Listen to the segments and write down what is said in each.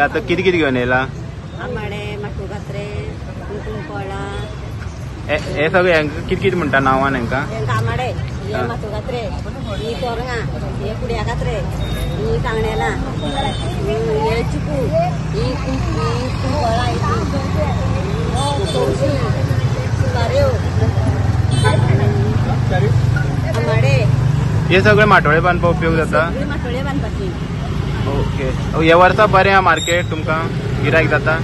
आता किती किती घेऊन येला? आंबाडे, माटुगात्रे, कुंकुमपोळा. हे सगळे किती किती म्हणटा नांवान हेंका? आंबाडे, हे माटुगात्रे, ही तोरंगा, हे कुड्यागात्रे, ही कांगणेला, हे चिकू, ही कुंकुमपोळा, आंबाडे. हे सगळे माटोळे बांधपा उपयोग जाता? माटोळे बांधपाची. ओके. हे वर्सा बरें हा मार्केट तुमकां गिरायक जाता?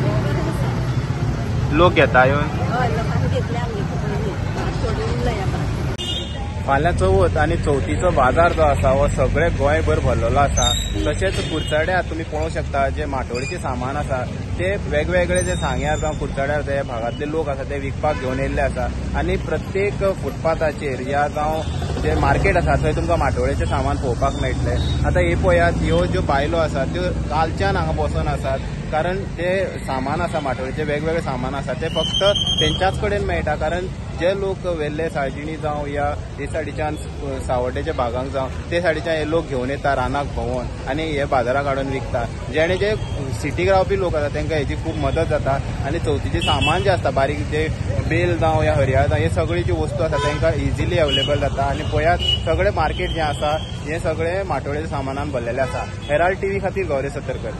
लोक घेता येवन? फाल्यां चवथ आनी चवथीचो बाजार जो आसा हो सगळे गोंयभर भरलेलो आसा. तशेंच कुडचड्यार तुमी पळोवंक शकता जे माटोळेचे सामान आसा ते वेगवेगळे जे सांग्यार जावं कुडचड्यार जे भागातले लोक आसा ते विकपाक घेवन येयल्ले आसा आनी प्रत्येक फुटपाथाचेर या जावं जे मार्केट आसा थंय तुमकां माटोळेचे सामान पळोवपाक मेळटले. आतां हे पळयात ह्यो ज्यो बायलो आसात त्यो कालच्यान हांगा बसून आसात कारण जे सामान आसा माटोळेचे वेगवेगळे सामान आसा ते फक्त तेंच्याच कडेन मेळटा कारण जे लोक वेल्ले साळजिणी जावं या हे सायडीच्यान सावड्डेच्या भागांक जावं ते सायडीच्यान हे लोक घेवन येता रानाक भोंवून आनी हे बाजाराक हाडून विकता. जेणे जे सिटीक रावपी लोक आसा तांकां हेची खूब मदत जाता आनी चवथीचे सामान जे आसता बारीक जे बेल जावं या हरयाळ जावं हे सगळी जी वस्तू आसा तांकां इजिली अवेलेबल जाता आनी पळयात सगळे मार्केट जें आसा हे सगळे माटोळेच्या सामानान भरलेले आसा. हेराल्ड टीव्ही खातीर गौरी सतरकर.